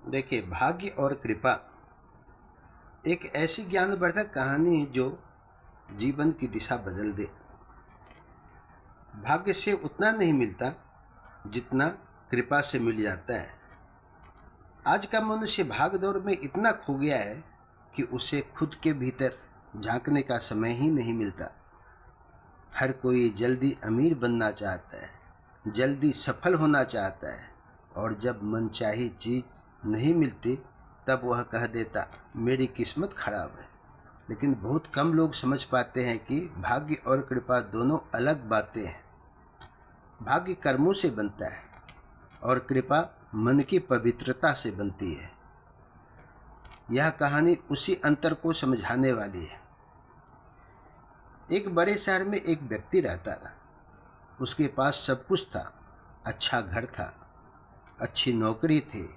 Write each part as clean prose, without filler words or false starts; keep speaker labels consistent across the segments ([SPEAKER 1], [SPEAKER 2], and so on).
[SPEAKER 1] देखिए, भाग्य और कृपा एक ऐसी ज्ञानवर्धक कहानी जो जीवन की दिशा बदल दे। भाग्य से उतना नहीं मिलता जितना कृपा से मिल जाता है। आज का मनुष्य भाग दौड़ में इतना खो गया है कि उसे खुद के भीतर झांकने का समय ही नहीं मिलता। हर कोई जल्दी अमीर बनना चाहता है, जल्दी सफल होना चाहता है, और जब मनचाही चीज़ नहीं मिलती तब वह कह देता मेरी किस्मत खराब है। लेकिन बहुत कम लोग समझ पाते हैं कि भाग्य और कृपा दोनों अलग बातें हैं। भाग्य कर्मों से बनता है और कृपा मन की पवित्रता से बनती है। यह कहानी उसी अंतर को समझाने वाली है। एक बड़े शहर में एक व्यक्ति रहता था। उसके पास सब कुछ था। अच्छा घर था, अच्छी नौकरी थी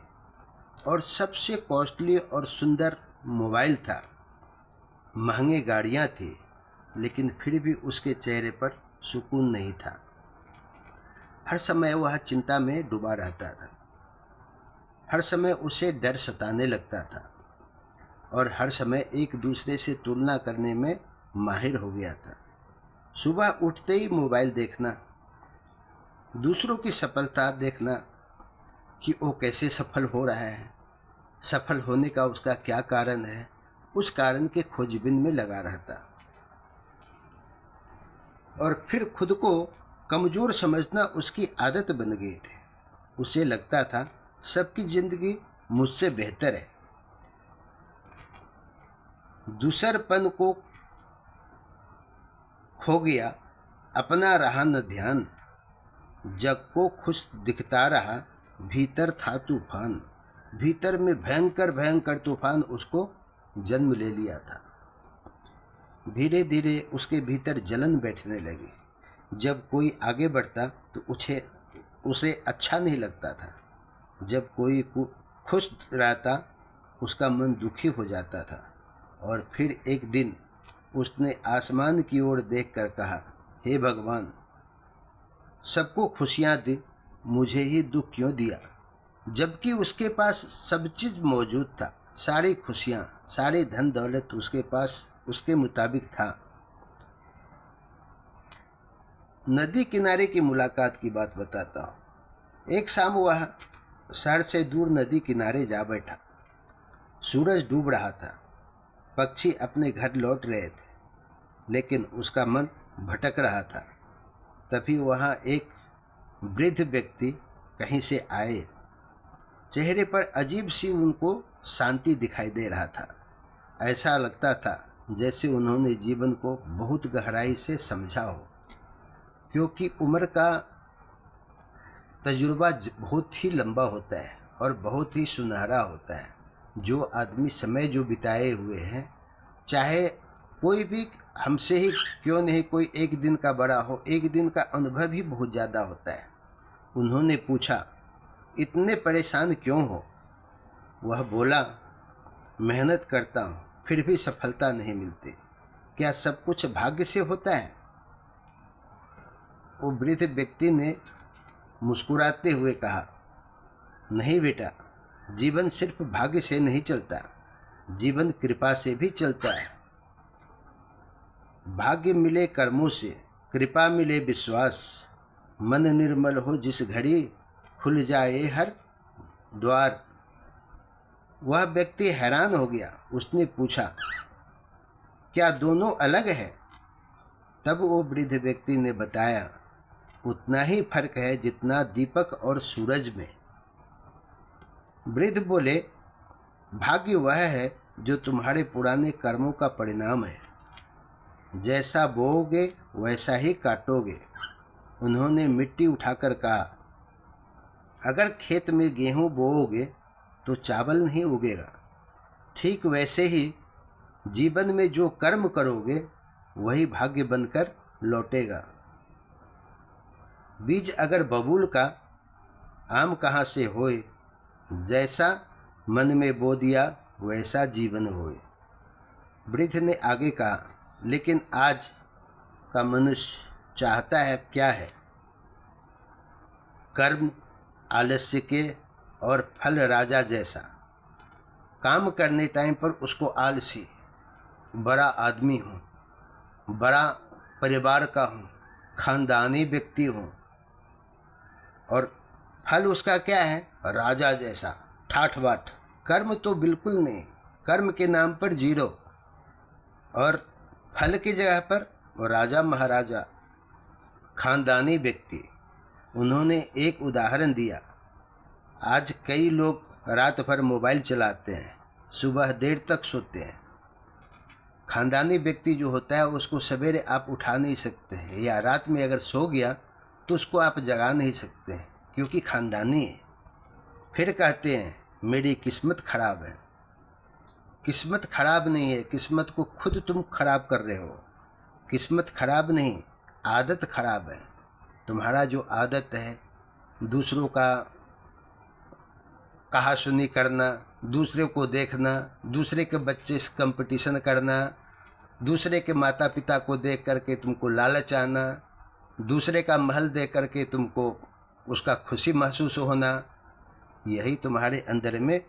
[SPEAKER 1] और सबसे कॉस्टली और सुंदर मोबाइल था। महंगे गाड़ियाँ थी, लेकिन फिर भी उसके चेहरे पर सुकून नहीं था। हर समय वह चिंता में डूबा रहता था। हर समय उसे डर सताने लगता था और हर समय एक दूसरे से तुलना करने में माहिर हो गया था। सुबह उठते ही मोबाइल देखना, दूसरों की सफलता देखना कि वो कैसे सफल हो रहा है, सफल होने का उसका क्या कारण है, उस कारण के खोजबीन में लगा रहता और फिर खुद को कमज़ोर समझना उसकी आदत बन गई थी। उसे लगता था सबकी ज़िंदगी मुझसे बेहतर है। दूसरपन को खो गया, अपना रहा न ध्यान। जग को खुश दिखता रहा, भीतर था तूफान। भीतर में भयंकर भयंकर तूफान उसको जन्म ले लिया था। धीरे धीरे उसके भीतर जलन बैठने लगी। जब कोई आगे बढ़ता तो उसे अच्छा नहीं लगता था। जब कोई खुश रहता उसका मन दुखी हो जाता था। और फिर एक दिन उसने आसमान की ओर देखकर कहा, हे भगवान, सबको खुशियाँ दी, मुझे ही दुख क्यों दिया? जबकि उसके पास सब चीज़ मौजूद था, सारी खुशियाँ, सारी धन दौलत उसके पास उसके मुताबिक था। नदी किनारे की मुलाकात की बात बताता हूँ। एक शाम वह शहर से दूर नदी किनारे जा बैठा। सूरज डूब रहा था, पक्षी अपने घर लौट रहे थे, लेकिन उसका मन भटक रहा था। तभी वहाँ एक वृद्ध व्यक्ति कहीं से आए। चेहरे पर अजीब सी उनको शांति दिखाई दे रहा था। ऐसा लगता था जैसे उन्होंने जीवन को बहुत गहराई से समझा हो, क्योंकि उम्र का तजुर्बा बहुत ही लंबा होता है और बहुत ही सुनहरा होता है। जो आदमी समय जो बिताए हुए हैं, चाहे कोई भी हमसे ही क्यों नहीं कोई एक दिन का बड़ा हो, एक दिन का अनुभव ही बहुत ज़्यादा होता है। उन्होंने पूछा, इतने परेशान क्यों हो? वह बोला, मेहनत करता हूँ फिर भी सफलता नहीं मिलती। क्या सब कुछ भाग्य से होता है? वो वृद्ध व्यक्ति ने मुस्कुराते हुए कहा, नहीं बेटा, जीवन सिर्फ भाग्य से नहीं चलता, जीवन कृपा से भी चलता है। भाग्य मिले कर्मों से, कृपा मिले विश्वास। मन निर्मल हो जिस घड़ी, खुल जाए हर द्वार। वह व्यक्ति हैरान हो गया। उसने पूछा, क्या दोनों अलग है? तब वो वृद्ध व्यक्ति ने बताया, उतना ही फर्क है जितना दीपक और सूरज में। वृद्ध बोले, भाग्य वह है जो तुम्हारे पुराने कर्मों का परिणाम है। जैसा बोओगे वैसा ही काटोगे। उन्होंने मिट्टी उठाकर कहा, अगर खेत में गेहूं बोओगे तो चावल नहीं उगेगा। ठीक वैसे ही जीवन में जो कर्म करोगे वही भाग्य बनकर लौटेगा। बीज अगर बबूल का, आम कहाँ से होए। जैसा मन में बो दिया वैसा जीवन होए। वृद्ध ने आगे कहा, लेकिन आज का मनुष्य चाहता है क्या है? कर्म आलस्य के और फल राजा जैसा। काम करने टाइम पर उसको आलसी, बड़ा आदमी हूँ, बड़ा परिवार का हूँ, खानदानी व्यक्ति हूँ, और फल उसका क्या है? राजा जैसा, ठाठ बाट। कर्म तो बिल्कुल नहीं, कर्म के नाम पर जीरो, और फल की जगह पर वो राजा महाराजा, खानदानी व्यक्ति। उन्होंने एक उदाहरण दिया। आज कई लोग रात भर मोबाइल चलाते हैं, सुबह देर तक सोते हैं। खानदानी व्यक्ति जो होता है उसको सवेरे आप उठा नहीं सकते हैं, या रात में अगर सो गया तो उसको आप जगा नहीं सकते हैं, क्योंकि खानदानी है। फिर कहते हैं मेरी किस्मत खराब है। किस्मत खराब नहीं है, किस्मत को खुद तुम खराब कर रहे हो। किस्मत खराब नहीं, आदत खराब है। तुम्हारा जो आदत है दूसरों का कहा सुनी करना, दूसरे को देखना, दूसरे के बच्चे से कंपटीशन करना, दूसरे के माता पिता को देख करके तुमको लालच आना, दूसरे का महल देख करके तुमको उसका खुशी महसूस होना, यही तुम्हारे अंदर में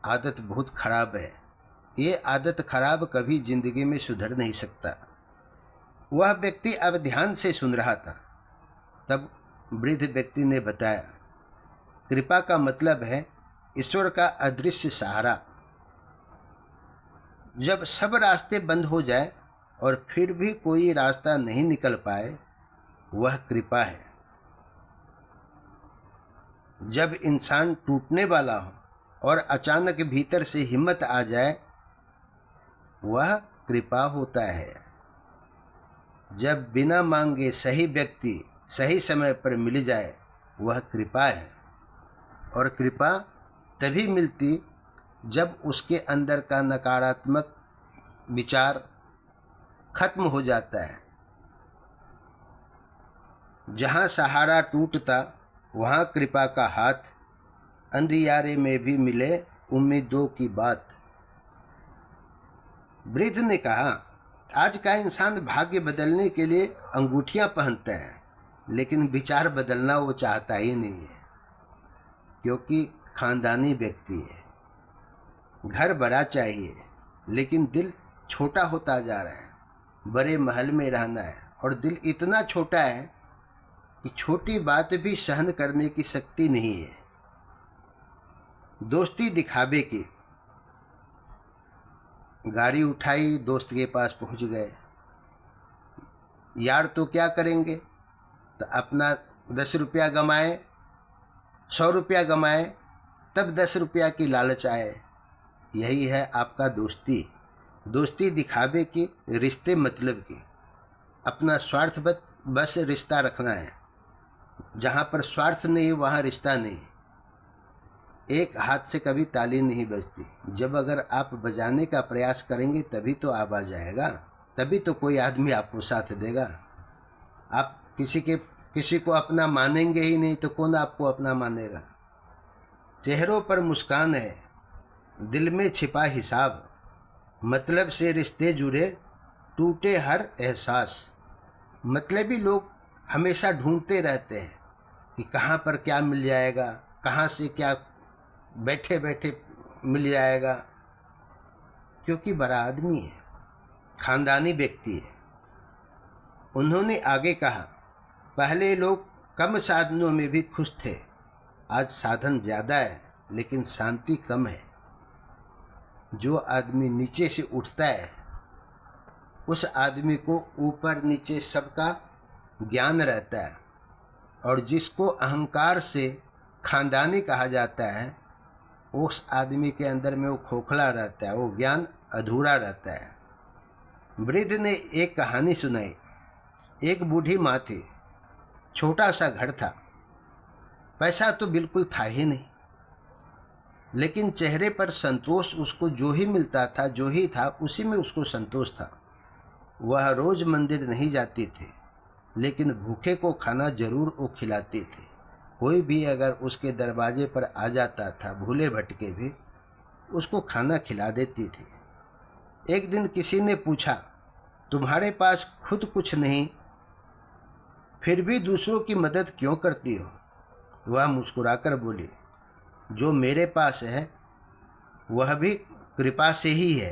[SPEAKER 1] आदत बहुत खराब है। ये आदत खराब कभी जिंदगी में सुधर नहीं सकता। वह व्यक्ति अब ध्यान से सुन रहा था। तब वृद्ध व्यक्ति ने बताया, कृपा का मतलब है ईश्वर का अदृश्य सहारा। जब सब रास्ते बंद हो जाए और फिर भी कोई रास्ता नहीं निकल पाए, वह कृपा है। जब इंसान टूटने वाला हो और अचानक भीतर से हिम्मत आ जाए, वह कृपा होता है। जब बिना मांगे सही व्यक्ति सही समय पर मिल जाए, वह कृपा है। और कृपा तभी मिलती जब उसके अंदर का नकारात्मक विचार खत्म हो जाता है। जहाँ सहारा टूटता वहाँ कृपा का हाथ, अंधियारे में भी मिले उम्मीदों की बात। वृद्ध ने कहा, आज का इंसान भाग्य बदलने के लिए अंगूठियां पहनता है, लेकिन विचार बदलना वो चाहता ही नहीं है, क्योंकि खानदानी व्यक्ति है। घर बड़ा चाहिए, लेकिन दिल छोटा होता जा रहा है। बड़े महल में रहना है और दिल इतना छोटा है कि छोटी बात भी सहन करने की शक्ति नहीं है। दोस्ती दिखावे की। गाड़ी उठाई, दोस्त के पास पहुंच गए। यार तो क्या करेंगे, तो अपना 10 रुपया गमाए, 100 रुपया गमाए, तब 10 रुपया की लालच आए। यही है आपका दोस्ती। दोस्ती दिखावे की, रिश्ते मतलब की। अपना स्वार्थ बस रिश्ता रखना है। जहाँ पर स्वार्थ नहीं वहाँ रिश्ता नहीं। एक हाथ से कभी ताली नहीं बजती। जब अगर आप बजाने का प्रयास करेंगे तभी तो आवाज़ आएगा, तभी तो कोई आदमी आपको साथ देगा। आप किसी को अपना मानेंगे ही नहीं तो कौन आपको अपना मानेगा। चेहरों पर मुस्कान है, दिल में छिपा हिसाब। मतलब से रिश्ते जुड़े, टूटे हर एहसास। मतलबी लोग हमेशा ढूंढते रहते हैं कि कहाँ पर क्या मिल जाएगा, कहाँ से क्या बैठे बैठे मिल जाएगा, क्योंकि बड़ा आदमी है, खानदानी व्यक्ति है। उन्होंने आगे कहा, पहले लोग कम साधनों में भी खुश थे, आज साधन ज़्यादा है लेकिन शांति कम है। जो आदमी नीचे से उठता है उस आदमी को ऊपर नीचे सबका ज्ञान रहता है, और जिसको अहंकार से खानदानी कहा जाता है उस आदमी के अंदर में वो खोखला रहता है, वो ज्ञान अधूरा रहता है। वृद्ध ने एक कहानी सुनाई। एक बूढ़ी माँ थी, छोटा सा घर था, पैसा तो बिल्कुल था ही नहीं, लेकिन चेहरे पर संतोष। उसको जो ही मिलता था, जो ही था, उसी में उसको संतोष था। वह रोज मंदिर नहीं जाती थी, लेकिन भूखे को खाना जरूर वो खिलाती थी। कोई भी अगर उसके दरवाजे पर आ जाता था, भूले भटके भी, उसको खाना खिला देती थी। एक दिन किसी ने पूछा, तुम्हारे पास खुद कुछ नहीं, फिर भी दूसरों की मदद क्यों करती हो? वह मुस्कुराकर बोली, जो मेरे पास है वह भी कृपा से ही है।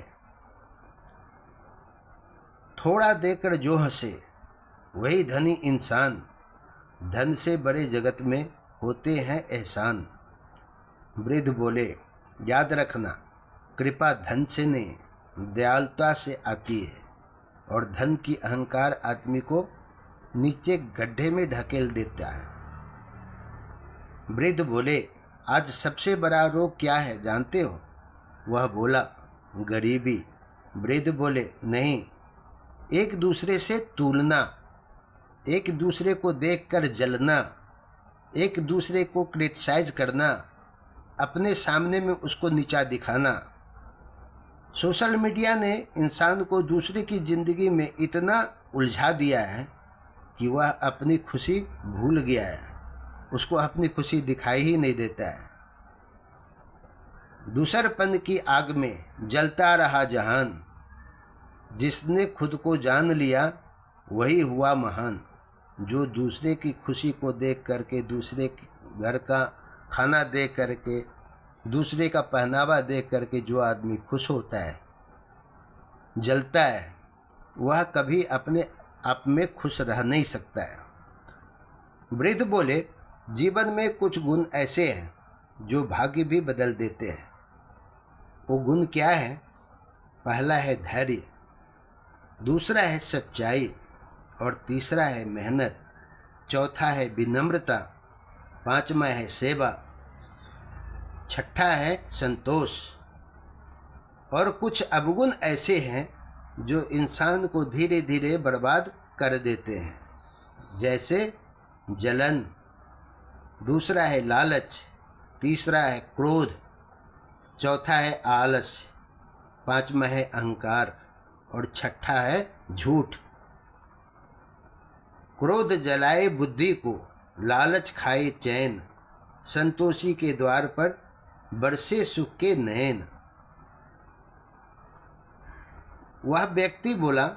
[SPEAKER 1] थोड़ा देकर जो हंसे वही धनी इंसान, धन से बड़े जगत में होते हैं एहसान। वृद्ध बोले, याद रखना, कृपा धन से नहीं दयालुता से आती है, और धन की अहंकार आदमी को नीचे गड्ढे में ढकेल देता है। वृद्ध बोले, आज सबसे बड़ा रोग क्या है जानते हो? वह बोला, गरीबी। वृद्ध बोले, नहीं, एक दूसरे से तुलना, एक दूसरे को देखकर जलना, एक दूसरे को क्रिटिसाइज करना, अपने सामने में उसको नीचा दिखाना। सोशल मीडिया ने इंसान को दूसरे की ज़िंदगी में इतना उलझा दिया है कि वह अपनी खुशी भूल गया है, उसको अपनी खुशी दिखाई ही नहीं देता है। दूसरपन की आग में जलता रहा जहान, जिसने खुद को जान लिया वही हुआ महान। जो दूसरे की खुशी को देख करके, दूसरे के घर का खाना देख करके, दूसरे का पहनावा देख करके जो आदमी खुश होता है, जलता है, वह कभी अपने आप में खुश रह नहीं सकता है। वृद्ध बोले, जीवन में कुछ गुण ऐसे हैं जो भाग्य भी बदल देते हैं। वो गुण क्या है? पहला है धैर्य, दूसरा है सच्चाई, और तीसरा है मेहनत, चौथा है विनम्रता, पांचवा है सेवा, छठा है संतोष। और कुछ अवगुण ऐसे हैं जो इंसान को धीरे धीरे बर्बाद कर देते हैं, जैसे जलन, दूसरा है लालच, तीसरा है क्रोध, चौथा है आलस्य, पांचवा है अहंकार, और छठा है झूठ। क्रोध जलाए बुद्धि को, लालच खाए चैन, संतोषी के द्वार पर बरसे सुख के नैन। वह व्यक्ति बोला,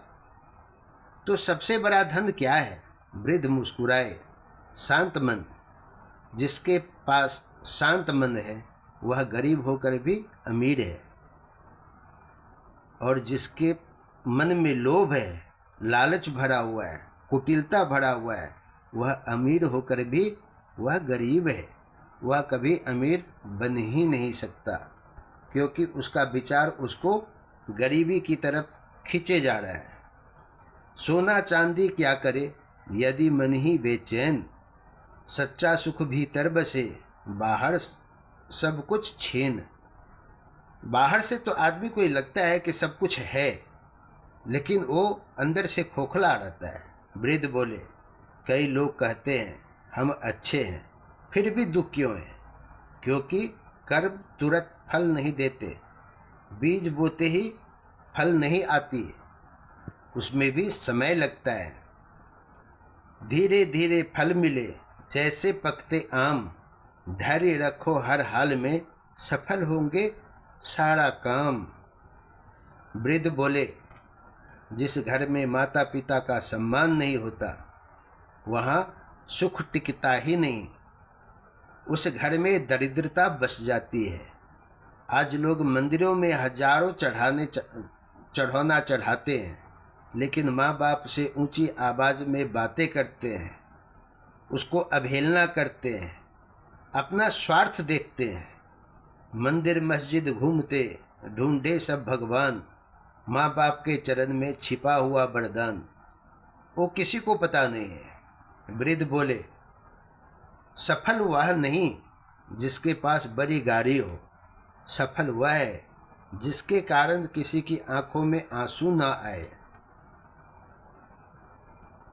[SPEAKER 1] तो सबसे बड़ा धन क्या है? वृद्ध मुस्कुराए, शांत मन। जिसके पास शांत मन है वह गरीब होकर भी अमीर है, और जिसके मन में लोभ है, लालच भरा हुआ है, कुटिलता भरा हुआ है, वह अमीर होकर भी वह गरीब है। वह कभी अमीर बन ही नहीं सकता, क्योंकि उसका विचार उसको गरीबी की तरफ खींचे जा रहा है। सोना चांदी क्या करे यदि मन ही बेचैन, सच्चा सुख भीतर बसे, बाहर सब कुछ छीन। बाहर से तो आदमी को लगता है कि सब कुछ है, लेकिन वो अंदर से खोखला रहता है। वृद्ध बोले, कई लोग कहते हैं हम अच्छे हैं, फिर भी दुख क्यों है? क्योंकि कर्म तुरंत फल नहीं देते, बीज बोते ही फल नहीं आती, उसमें भी समय लगता है। धीरे धीरे फल मिले जैसे पकते आम, धैर्य रखो हर हाल में, सफल होंगे सारा काम। वृद्ध बोले, जिस घर में माता पिता का सम्मान नहीं होता वहाँ सुख टिकता ही नहीं, उस घर में दरिद्रता बस जाती है। आज लोग मंदिरों में हजारों चढ़ौना चढ़ाते हैं, लेकिन माँ बाप से ऊंची आवाज़ में बातें करते हैं, उसको अवहेलना करते हैं, अपना स्वार्थ देखते हैं। मंदिर मस्जिद घूमते ढूंढे सब भगवान, माँ बाप के चरण में छिपा हुआ वरदान, वो किसी को पता नहीं है। वृद्ध बोले, सफल वह नहीं जिसके पास बड़ी गाड़ी हो, सफल वह है जिसके कारण किसी की आंखों में आंसू ना आए।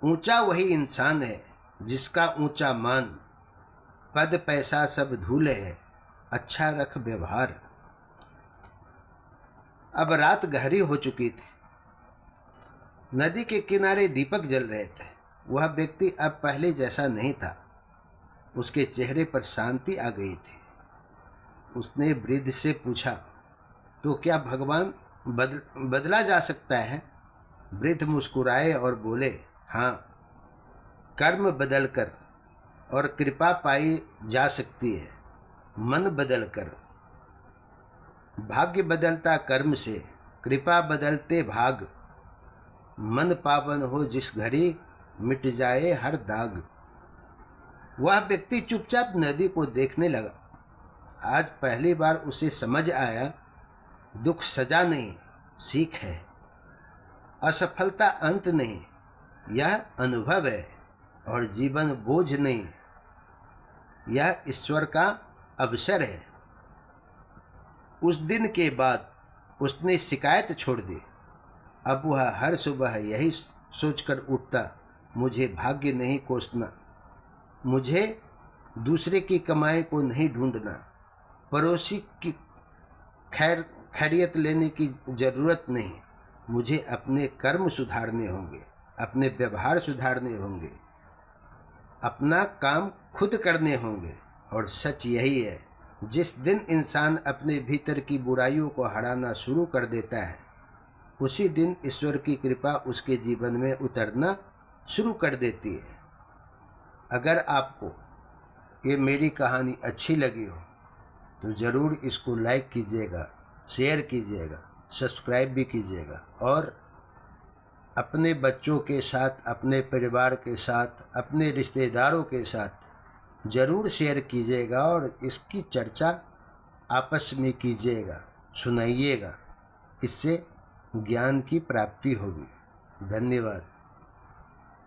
[SPEAKER 1] ऊंचा वही इंसान है जिसका ऊंचा मान, पद पैसा सब धूल है, अच्छा रख व्यवहार। अब रात गहरी हो चुकी थी, नदी के किनारे दीपक जल रहे थे। वह व्यक्ति अब पहले जैसा नहीं था, उसके चेहरे पर शांति आ गई थी। उसने वृद्ध से पूछा, तो क्या भगवान बदला जा सकता है? वृद्ध मुस्कुराए और बोले, हाँ, कर्म बदलकर और कृपा पाई जा सकती है, मन बदल कर। भाग्य बदलता कर्म से, कृपा बदलते भाग। मन पावन हो जिस घड़ी, मिट जाए हर दाग। वह व्यक्ति चुपचाप नदी को देखने लगा। आज पहली बार उसे समझ आया, दुख सजा नहीं, सीख है। असफलता अंत नहीं, यह अनुभव है। और जीवन बोझ नहीं, यह ईश्वर का अवसर है। उस दिन के बाद उसने शिकायत छोड़ दी। अब वह हर सुबह यही सोचकर उठता, मुझे भाग्य नहीं कोसना, मुझे दूसरे की कमाई को नहीं ढूंढना, पड़ोसी की खैरियत लेने की ज़रूरत नहीं, मुझे अपने कर्म सुधारने होंगे, अपने व्यवहार सुधारने होंगे, अपना काम खुद करने होंगे। और सच यही है, जिस दिन इंसान अपने भीतर की बुराइयों को हटाना शुरू कर देता है, उसी दिन ईश्वर की कृपा उसके जीवन में उतरना शुरू कर देती है। अगर आपको ये मेरी कहानी अच्छी लगी हो तो ज़रूर इसको लाइक कीजिएगा, शेयर कीजिएगा, सब्सक्राइब भी कीजिएगा और अपने बच्चों के साथ, अपने परिवार के साथ, अपने रिश्तेदारों के साथ ज़रूर शेयर कीजिएगा और इसकी चर्चा आपस में कीजिएगा, सुनाइएगा। इससे ज्ञान की प्राप्ति होगी। धन्यवाद।